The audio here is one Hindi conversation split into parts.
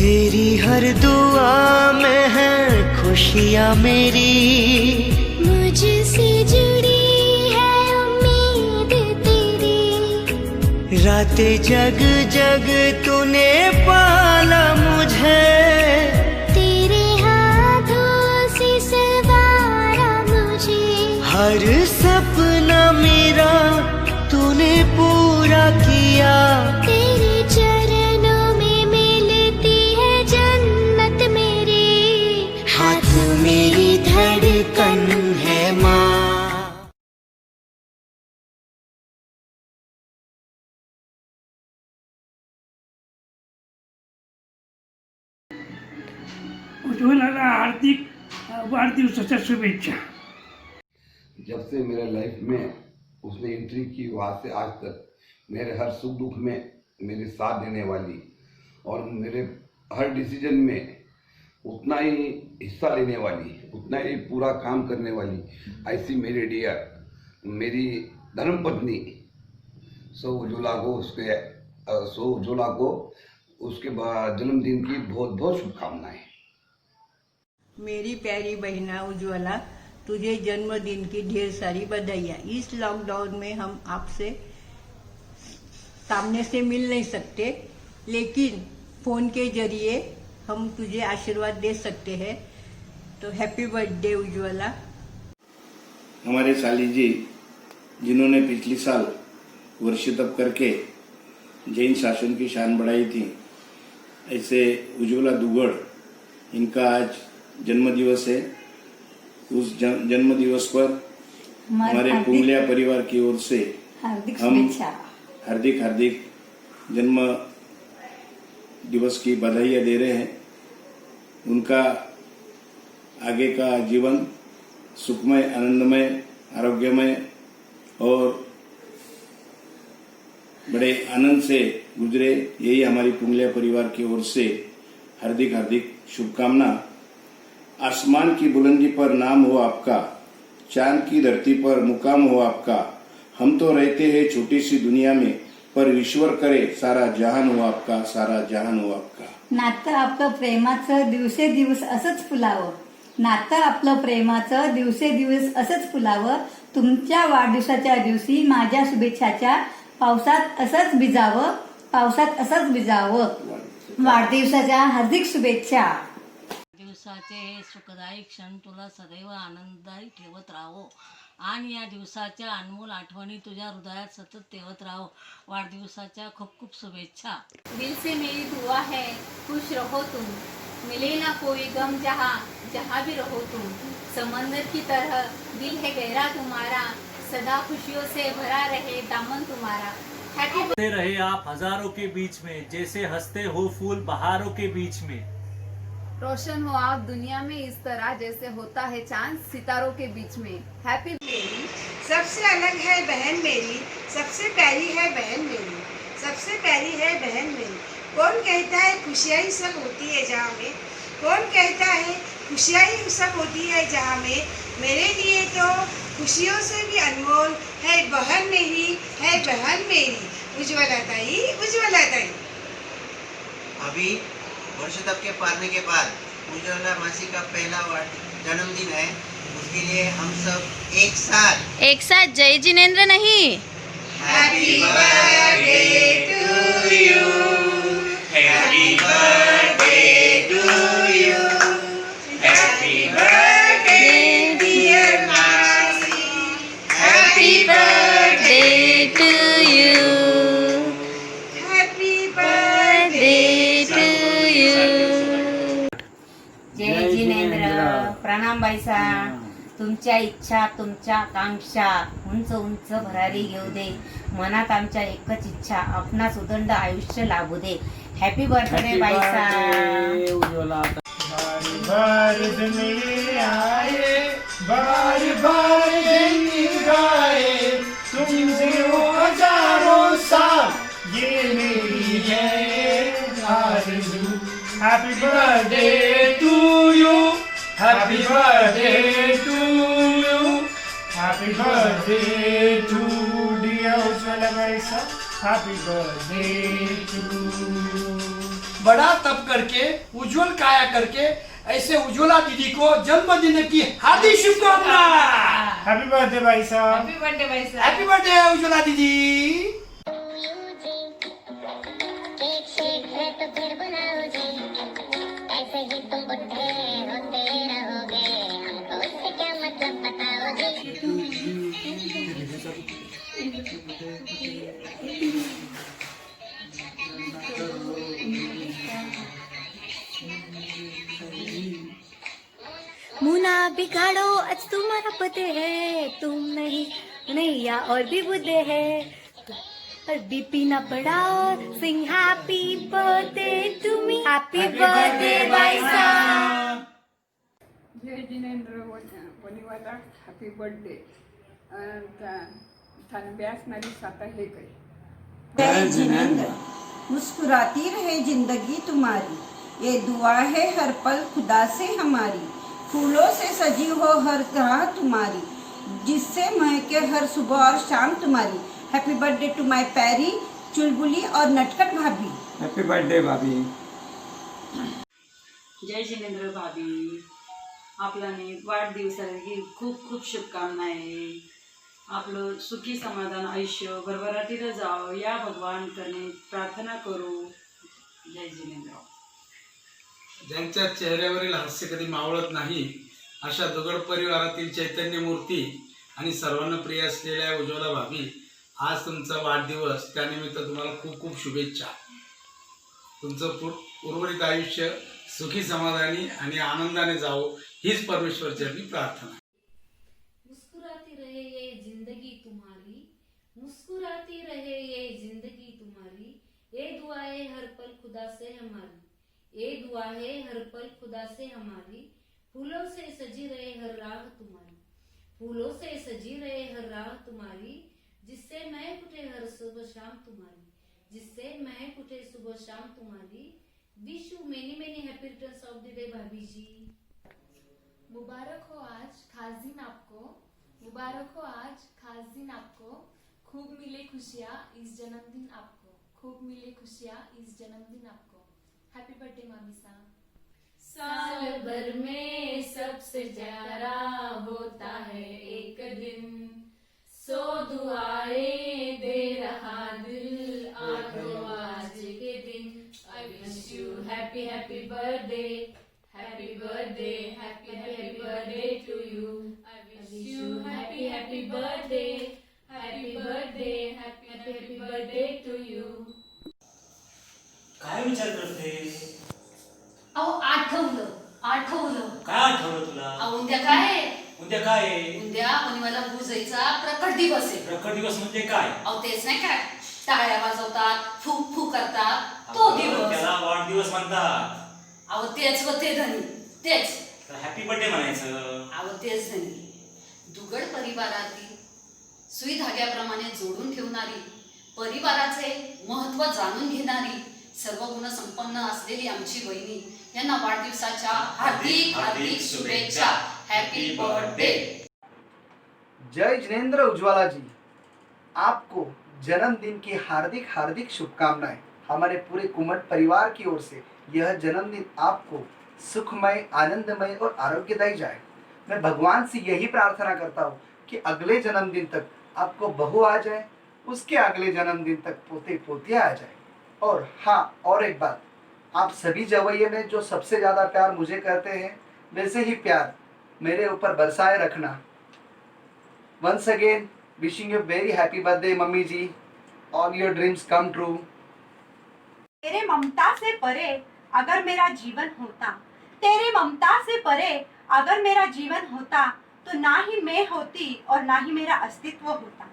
तेरी हर दुआ में है खुशियाँ मेरी, मुझसे जुड़ी है उम्मीद तेरी। रातें जग जग तूने पाला मुझे, तेरे हाथों से संवारा मुझे। हर सपना मेरा तूने पूरा किया। तेरे चरणों में मिलती है जन्नत मेरी। हाथ मेरी धड़कन है माँ। उज्ज्वलाला हार्दिक वाढदिवसाच्या शुभेच्छा। जब से मेरे लाइफ में उसने एंट्री की वहाँ से आज तक मेरे हर सुख दुख में मेरे साथ देने वाली और मेरे हर डिसीजन में उतना ही हिस्सा लेने वाली, उतना ही पूरा काम करने वाली, ऐसी मेरी डियर, मेरी धर्मपत्नी सो उज्ज्वला को उसके बाद जन्मदिन की बहुत बहुत शुभकामनाएं। मेरी प्यारी बहना उज्ज्वला, तुझे जन्मदिन की ढेर सारी बधाइयाँ। इस लॉकडाउन में हम आपसे सामने से मिल नहीं सकते, लेकिन फोन के जरिए हम तुझे आशीर्वाद दे सकते हैं। तो हैप्पी बर्थडे उज्ज्वला। हमारे साली जी जिन्होंने पिछली साल वर्ष तप करके जैन शासन की शान बढ़ाई थी, ऐसे उज्ज्वला दुगड़, इनका आज जन्मदिवस है। उस जन्मदिवस पर हमारे पुंगलिया परिवार की ओर से हम हार्दिक जन्म दिवस की बधाइयाँ दे रहे हैं। उनका आगे का जीवन सुखमय, आनंदमय, आरोग्यमय और बड़े आनंद से गुजरे, यही हमारी पुंगलिया परिवार की ओर से हार्दिक शुभकामना। आसमान की बुलंदी पर नाम हो आपका, चांद की धरती पर मुकाम हो आपका। हम तो रहते हैं छोटी सी दुनिया में, पर ईश्वर करे सारा जहान हो आपका, सारा जहान हो आपका। नातं आपलं प्रेमाचं दिवसेदिवस असंच फुलावं, नातं आपलं प्रेमाचं दिवसेदिवस असंच फुलावं। तुमच्या वाढदिवसाच्या दिवशी माझ्या शुभेच्छाच्या पावसात असंच भिजावं। वाढदिवसाच्या हार्दिक शुभेच्छा। दिवसाचे हे सुखदायी क्षण तुला सदैव आनंददायी ठेवत राहो आणि या दिवसाच्या अनमोल आठवणी तुझ्या हृदयात सतत ठेवत राहो। वाढदिवसाच्या खूप खूप शुभेच्छा। दिल से मेरी दुआ है खुश रहो तुम, मिले ना कोई गम जहाँ भी रहो तुम। समंदर की तरह दिल है गहरा तुम्हारा, सदा खुशियों से भरा रहे दामन तुम्हारा। हंसते रहे आप हजारों के बीच में, जैसे हंसते हो फूल बहारों के बीच में। रोशन हो आप दुनिया में इस तरह जैसे होता है चांद सितारों के बीच में। हैप्पी। मेरी सबसे अलग है बहन मेरी, सबसे प्यारी है बहन मेरी, सबसे प्यारी है बहन मेरी। कौन कहता है खुशियाँ ही सब होती है जहाँ में, कौन कहता है खुशियाँ ही सब होती है जहाँ में। मेरे लिए तो खुशियों से भी अनमोल है बहन मेरी, है बहन मेरी उज्ज्वला ताई, उज्ज्वला ताई। अभी वर्ष तप के पारने के बाद उज्ज्वला मासी का पहला जन्मदिन है, उसके लिए हम सब एक साथ जय जिनेंद्र नहीं, happy birthday to you, happy birthday to you, happy birthday dear masi, happy birthday to you, happy birthday to you. Jai Jinendra. प्रणाम बाईसा। तुमच्या इच्छा, तुमच्या आकांक्षा उंच उंच भरारी घेऊ दे। मनात आमच्या एकच इच्छा, आपणास उदंड आयुष्य लाभू दे। हॅपी बर्थडे बाईसा। बार में आए, बार दिन गाए, तुमसे वो हजारों साल, ये मेरी है आरज़ू। Happy birthday to you, happy birthday to you, happy birthday to dear Ujjwala Baisa, happy birthday to. बड़ा तप करके उज्जवल काया करके ऐसे उज्ज्वला दीदी को जन्मदिन की हार्दिक शुभकामना। हैप्पी बर्थडे भाई साहब। हैप्पी बर्थडे भाई साहब। हैप्पी बर्थडे उज्ज्वला दीदी। मुना बिगाड़ो आज तुम्हारा पते है, तुम नहीं या और भी बुद्धे है, और बीपी ना बढ़ाओ, sing happy birthday to me, happy birthday भाई साहब। जय जिनेंद्र वनिवाला हैप्पी बर्थडे ब्यास नारी साता हे गई। जय जिनेंद्र, मुस्कुराती रहे जिंदगी तुम्हारी, ये दुआ है हर पल खुदा से हमारी, फूलों से सजी हो हर राह तुम्हारी, जिससे महके हर सुबह और शाम तुम्हारी। हैप्पी बर्थडे टू माय पैरी, चुलबुली और नटखट भाभी। हैप्पी बर्थडे भाभी। जय जिनेंद्र भाभी, आपल्याने वाढदिवसाची खूप खूप शुभकामनाएं। आपलं सुखी समाधान आयुष्य भरभराटीला जावं या भगवान करणे प्रार्थना करू। जय जिनेंद्र। ज्यांच्या चेहऱ्यावरील हास्य कधी मावळत नाही अशा दगड परिवारातील चैतन्य मूर्ती आणि सर्वांना प्रिय असलेल्या उज्ज्वला भाभी, आज तुमचा वाढदिवस, त्यानिमित्त तुम्हाला खूप खूप शुभेच्छा। तुमचं उर्वरित आयुष्य सुखी समाधानी आणि आनंदाने जावो हीच परमेश्वर चरणी प्रार्थना। मुस्कुराती रहे ये जिंदगी तुम्हारी, मुस्कुराती रहे ये जिंदगी तुम्हारी, ये दुआ है हर पल खुदा से हमारी, ये दुआ है हर पल खुदा से हमारी, फूलों से सजी रहे हर राह तुम्हारी, फूलों से सजी रहे हर राह तुम्हारी, जिससे मैं उठे हर सुबह शाम तुम्हारी, जिससे मैं उठे सुबह शाम तुम्हारी। Wish you many many happy returns of the day भाभी जी। मुबारक हो आज खास दिन आपको, मुबारक हो आज खास दिन आपको, खूब मिले खुशियाँ इस जन्मदिन आपको, खूब मिले खुशियाँ इस जन्मदिन आपको। हैप्पी बर्थडे मामी साहब। साल भर में सबसे प्यारा होता है एक दिन, 100 दुआएं दे रहा दिल आंखों आज के दिन। I wish you happy happy birthday, happy birthday, happy happy birthday to you. I wish you happy happy birthday, happy birthday, happy happy birthday to you. काय विचार करते? अहो आठवलं आठवलं। काय आठवलं तुला? अहो उद्या काय आहे? उद्या काय आहे? उद्या वनिवाला पूजेचा प्रकट दिवस आहे। प्रकट दिवस म्हणजे काय? अहो तेच नाही काय, टाळ्या वाजवतात, फूक फूक करतात, तो दिवस। त्याला वाढदिवस म्हणतात। अहो तेच व ते धनी, तेच हॅपी बर्थडे म्हणायचं। अहो तेच धनी, दुगड परिवारातील सुई धाग्याप्रमाणे जोडून ठेवणारी, परिवाराचे महत्त्व जाणून घेणारी, सर्व गुण संपन्न असलेली आमची वहिनी यांना वाढदिवसाच्या हार्दिक हार्दिक शुभेच्छा। Happy birthday. जय जिनेंद्र उज्ज्वला जी, आपको जन्मदिन की हार्दिक हार्दिक शुभकामनाएं। हमारे पूरे कुमट परिवार की ओर से यह जन्मदिन आपको सुखमय, आनंदमय और आरोग्यदायी जाए। मैं भगवान से यही प्रार्थना करता हूँ कि अगले जन्मदिन तक आपको बहू आ जाए, उसके अगले जन्मदिन तक पोते पोतियाँ आ जाए। और हाँ, और एक बात, आप सभी जवैये में जो सबसे ज़्यादा प्यार मुझे करते हैं, वैसे ही प्यार मेरे ऊपर बरसाए रखना। Once again wishing you very happy birthday mummy ji, all your dreams come true. तेरे ममता से परे अगर मेरा जीवन होता, तेरे ममता से परे अगर मेरा जीवन होता, तो ना ही मैं होती और ना ही मेरा अस्तित्व होता।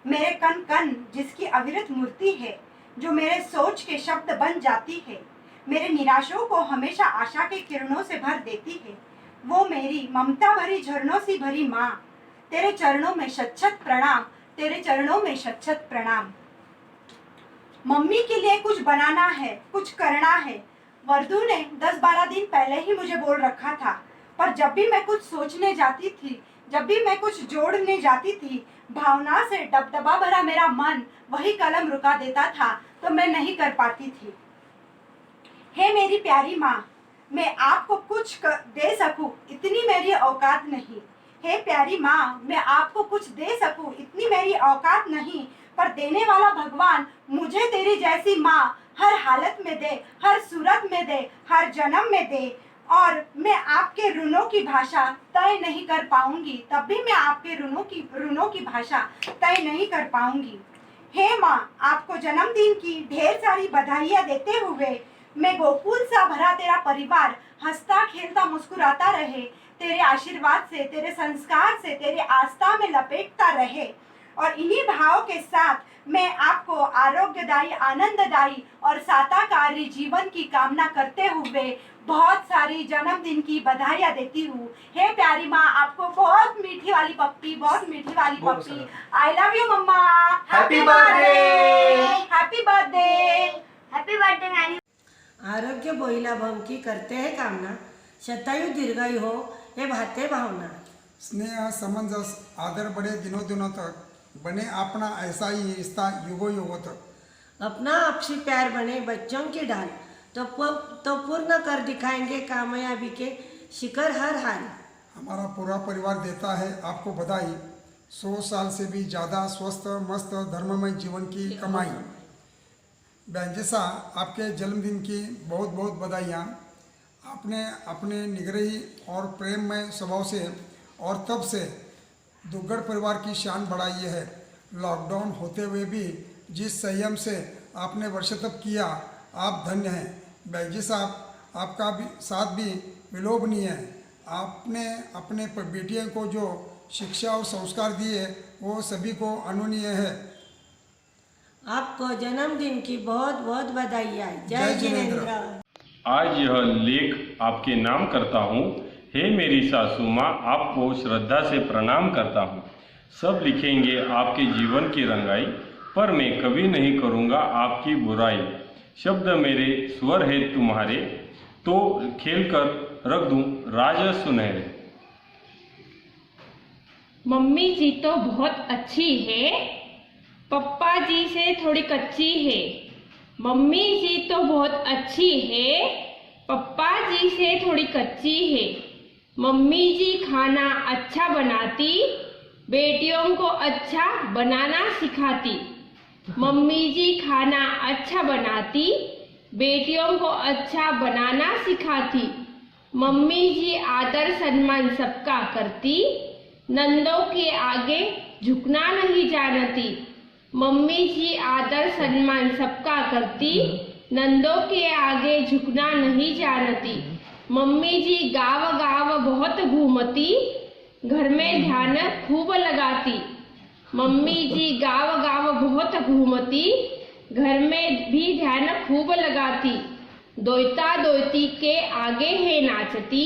मेरे कण कण जिसकी अविरत मूर्ति है, जो मेरे सोच के शब्द बन जाती है, मेरे निराशों को हमेशा आशा के किरणों से भर देती है, वो मेरी ममता भरी झरनों सी भरी माँ। तेरे चरणों में शत प्रणाम, तेरे चरणों में शत प्रणाम। मम्मी के लिए कुछ बनाना है, कुछ करना है। वर्दू ने 10-12 दिन पहले ही मुझे बोल रखा था, पर जब भी मैं कुछ सोचने जाती थी, जब भी मैं कुछ जोड़ने जाती थी, भावना से दबदबा भरा मेरा मन वही कलम रुका देता था, तो मैं नहीं कर पाती थी। हे मेरी प्यारी माँ, मैं आपको कुछ दे सकूं इतनी मेरी औकात नहीं। हे प्यारी माँ, मैं आपको कुछ दे सकूं इतनी मेरी औकात नहीं, पर देने वाला भगवान मुझे तेरी जैसी माँ हर हालत में दे, हर सूरत में दे, हर जन्म में दे। और मैं आपके ऋणों की भाषा तय नहीं कर पाऊंगी, तब भी मैं आपके ऋणों की भाषा तय नहीं कर पाऊंगी। हे माँ, आपको जन्मदिन की ढेर सारी बधाइयाँ देते हुए मैं गोकुल सा भरा तेरा परिवार हंसता खेलता मुस्कुराता रहे, तेरे आशीर्वाद से, तेरे संस्कार से, तेरे आस्था में लपेटता रहे। और इन्हीं भाव के साथ मैं आपको आरोग्यदायी, आनंददायी और साताकारी जीवन की कामना करते हुए बहुत सारी जन्मदिन की बधाइयाँ देती हूँ। हे प्यारी माँ, आपको बहुत मीठी वाली पप्पी, बहुत मीठी वाली पप्पी। I love you mama. Happy birthday. Happy birthday. Happy birthday nani. आरोग्य बोईला भमकी करते हैं कामना, शतायु दीर्घायु हो हे भाते भावना। स्नेह, समंजस, आदर बढ़े दिनों दिनों तक, बने अपना ऐसा ही रिश्ता युगों युगों तक। अपना आपसी प्यार बने बच्चों की ढाल, तो पूर्ण कर दिखाएंगे कामयाबी के शिखर हर हाल। हमारा पूरा परिवार देता है आपको बधाई, 100 साल से भी ज़्यादा स्वस्थ मस्त धर्ममय जीवन की कमाई। बैंजेसा, आपके जन्मदिन की बहुत बहुत बधाइयाँ। आपने अपने निग्रही और प्रेममय स्वभाव से और तब से दुग्गड़ परिवार की शान बढ़ाई है। लॉकडाउन होते हुए भी जिस संयम से आपने वर्ष तक किया, आप धन्य हैं। बैजी साहब, आपका भी साथ भी विलोभनीय है। आपने अपने बेटियों को जो शिक्षा और संस्कार दिए वो सभी को अनुनीय है। आपको जन्मदिन की बहुत बहुत बधाइयाँ। जय जिनेंद्र। आज यह लेख आपके नाम करता हूँ। हे मेरी सासू माँ, आपको श्रद्धा से प्रणाम करता हूँ। सब लिखेंगे आपके जीवन की रंगाई, पर मैं कभी नहीं करूँगा आपकी बुराई। शब्द मेरे स्वर है तुम्हारे, तो खेल कर रख दूँ राज सुनहरे। मम्मी जी तो बहुत अच्छी है, पप्पा जी से थोड़ी कच्ची है। मम्मी जी तो बहुत अच्छी है, पप्पा जी से थोड़ी कच्ची है। मम्मी जी खाना अच्छा बनाती, बेटियों को अच्छा बनाना सिखाती। मम्मी जी खाना अच्छा बनाती, बेटियों को अच्छा बनाना सिखाती। मम्मी जी आदर सम्मान सबका करती, नंदों के आगे झुकना नहीं जानती। मम्मी जी आदर सम्मान सबका करती, नंदों के आगे झुकना नहीं जानती। मम्मी जी गाँव गाँव बहुत घूमती, घर में ध्यान खूब लगाती। मम्मी जी गाँव गाँव बहुत घूमती, घर में भी ध्यान खूब लगाती। दोयता दोयती के आगे है नाचती,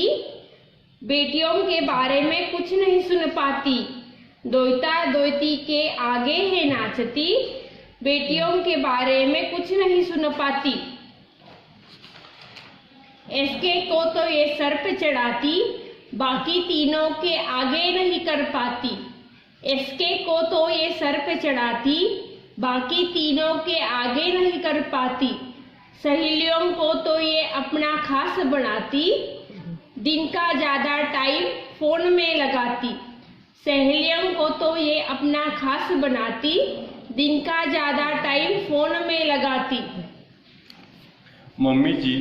बेटियों के बारे में कुछ नहीं सुन पाती। दोयता दोयती के आगे है नाचती, बेटियों के बारे में कुछ नहीं सुन पाती। एसके को तो ये सर पे चढ़ाती, बाकी तीनों के आगे नहीं कर पाती। एसके को तो ये सर पे चढ़ाती, बाकी तीनों के आगे नहीं कर पाती। सहेलियों को तो ये अपना खास बनाती, दिन का ज़्यादा टाइम फोन में लगाती। सहेलियों को तो ये अपना खास बनाती, दिन का ज़्यादा टाइम फोन में लगाती। मम्मी जी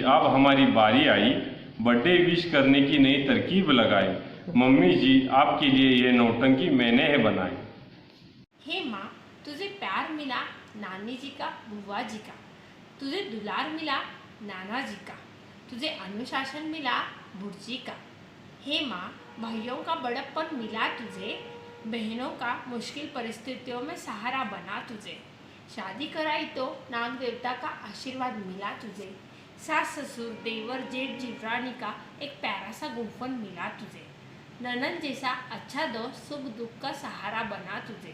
आप हमारी बारी आई, बर्थडे विश करने की नई तरकीब लगाई। मम्मी जी आपके लिए ये नौटंकी मैंने है बनाई। हे माँ, तुझे प्यार मिला नानी जी का, बुआ जी का। तुझे दुलार मिला नाना जी का, तुझे अनुशासन मिला बुर्जी का। हे माँ, भाइयों का बड़प्पन मिला तुझे, बहनों का मुश्किल परिस्थितियों में सहारा बना तुझे। शादी कराई तो नाग देवता का आशीर्वाद मिला तुझे। सास ससुर देवर जेठ जिवरानी का एक प्यारा सा गुंफन मिला तुझे। ननद जैसा अच्छा दोस्त सुख दुख का सहारा बना तुझे।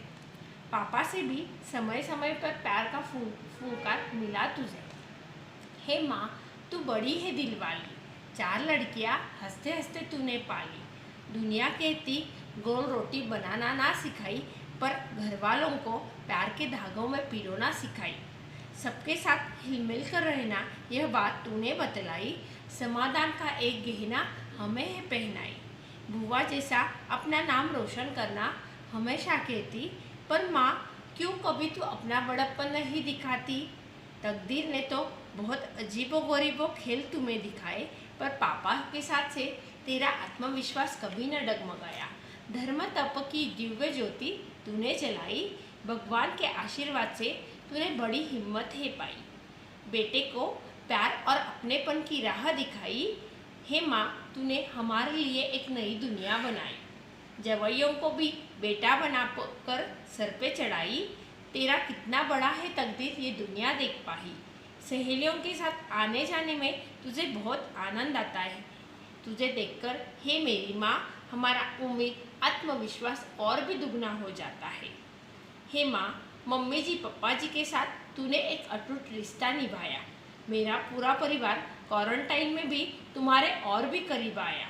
पापा से भी समय समय पर प्यार का फूंकार मिला तुझे। हे माँ, तू बड़ी है दिल वाली, 4 लड़कियाँ हंसते हंसते तूने पाली। दुनिया कहती गोल रोटी बनाना ना सिखाई, पर घर वालों को प्यार के धागों में पिरोना सिखाई। सबके साथ हिलमिल कर रहना, यह बात तूने बतलाई। समाधान का एक गहना हमें है पहनाई। बुआ जैसा अपना नाम रोशन करना हमेशा कहती, पर माँ क्यों कभी तू अपना बड़प्पन नहीं दिखाती। तकदीर ने तो बहुत अजीबो गरीबो खेल तुम्हें दिखाए, पर पापा के साथ से तेरा आत्मविश्वास कभी न डगमगाया। धर्म तप की दिव्य ज्योति तूने जलाई, भगवान के आशीर्वाद से तूने बड़ी हिम्मत है पाई। बेटे को प्यार और अपनेपन की राह दिखाई। हे माँ, तूने हमारे लिए एक नई दुनिया बनाई। जवैयों को भी बेटा बना कर सर पे चढ़ाई। तेरा कितना बड़ा है तकदीर, ये दुनिया देख पाई। सहेलियों के साथ आने जाने में तुझे बहुत आनंद आता है। तुझे देखकर हे मेरी माँ, हमारा उम्मीद आत्मविश्वास और भी दुगना हो जाता है। हे माँ, मम्मी जी पप्पा जी के साथ तूने एक अटूट रिश्ता निभाया। मेरा पूरा परिवार क्वारंटाइन में भी तुम्हारे और भी करीब आया।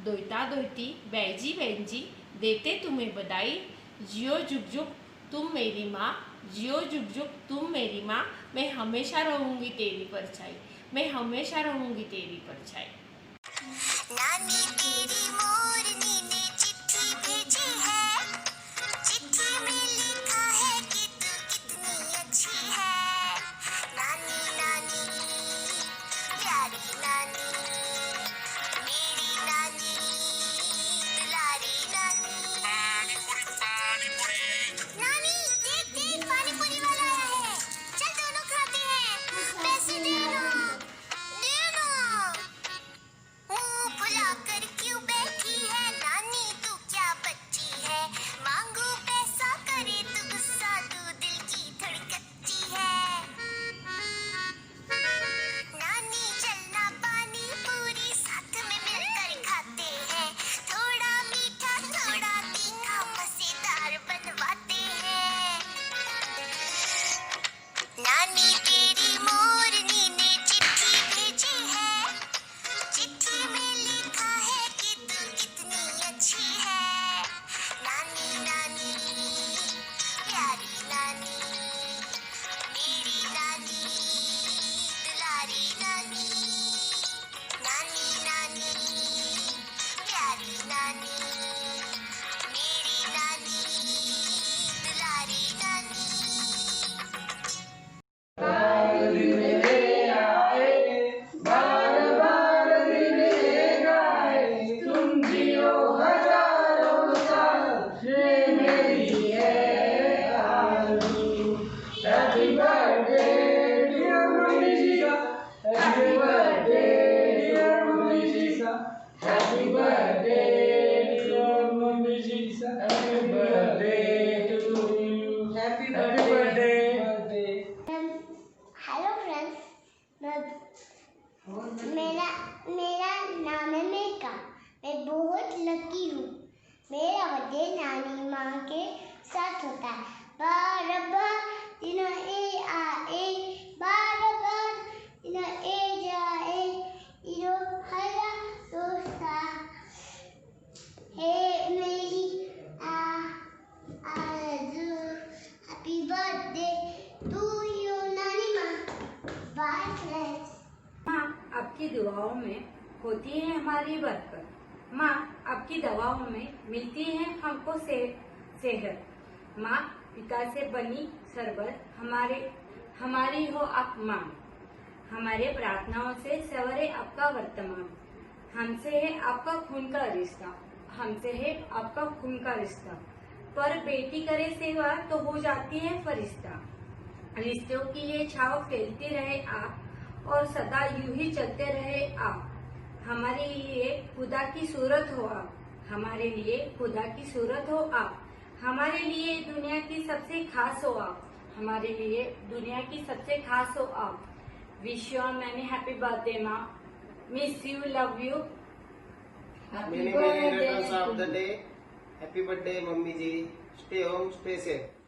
दोयता दोयती बैजी बहन जी देते तुम्हें बधाई। जियो जुग जुग तुम मेरी माँ, जियो जुग जुग तुम मेरी माँ। मैं हमेशा रहूँगी तेरी परछाई, मैं हमेशा रहूँगी तेरी परछाई। नानी तेरी मोरनी ने चिट्ठी भेजी है, चिट्ठी में लिखा है कि तू कितनी अच्छी है। नानी नानी प्यारी नानी, मेरी नानी दुलारी नानी। नानी देख देख पानी पूरी वाला आया है, चल दोनों खाते हैं। पैसे दे दो, दे दो। मुंह फुलाकर क्यों बैठी है नानी, तू क्या बच्ची है। मांगू पैसा करे तू गुस्सा, तू दिल की थोड़ी कच्ची है। नानी चलना पानी पूरी साथ में मिलकर खाते हैं। थोड़ा मीठा थोड़ा तीखा मजेदार बनवाते हैं। नानी तेरी मोरनी ने चिट्ठी भेजी है, चिट्ठी में लिखा है कि तू कितनी अच्छी है। नानी नानी प्यारी नानी, मेरी नानी दुलारी नानी। नानी नानी प्यारी नानी, मेरी नानी दुलारी नानी। तुम जियो हजारों साल, ये मेरी है आरज़ू। Happy birthday dear mummy ji, happy birthday dear mummy ji, happy birthday dear mummy ji, happy birthday to you, happy birthday. Hello friends, मेरा मेरा नाम है मेका। मैं बहुत लकी हूँ। मेरा बर्थडे नानी माँ के साथ होता है। बार बार दिन ए आए, बार बार दिन ए जाए, इरो हरा दोस्ता है मेरी आरज़ू। हैप्पी बर्थडे टू यू नानी माँ। Bye friends. माँ, आपकी दुआओं में होती है हमारी बरकत। माँ, आपकी दवाओं में मिलती है हमको सेहत। माँ, पिता से बनी सरबत हमारी हो आप माँ। हमारे प्रार्थनाओं से सवरे आपका वर्तमान। हमसे है आपका खून का रिश्ता, हमसे है आपका खून का रिश्ता। पर बेटी करे सेवा तो हो जाती है फरिश्ता। रिश्तों की ये छाव फैलती रहे आप, और सदा यूं ही चलते रहे आप। हमारे लिए खुदा की सूरत हो आप, हमारे लिए खुदा की सूरत हो आप। हमारे लिए दुनिया की सबसे खास हो आप, हमारे लिए दुनिया की सबसे खास हो आप। Wish you many happy birthday maa, miss you, love you. Many returns of the day. Happy birthday, mummy ji. Stay home, stay safe.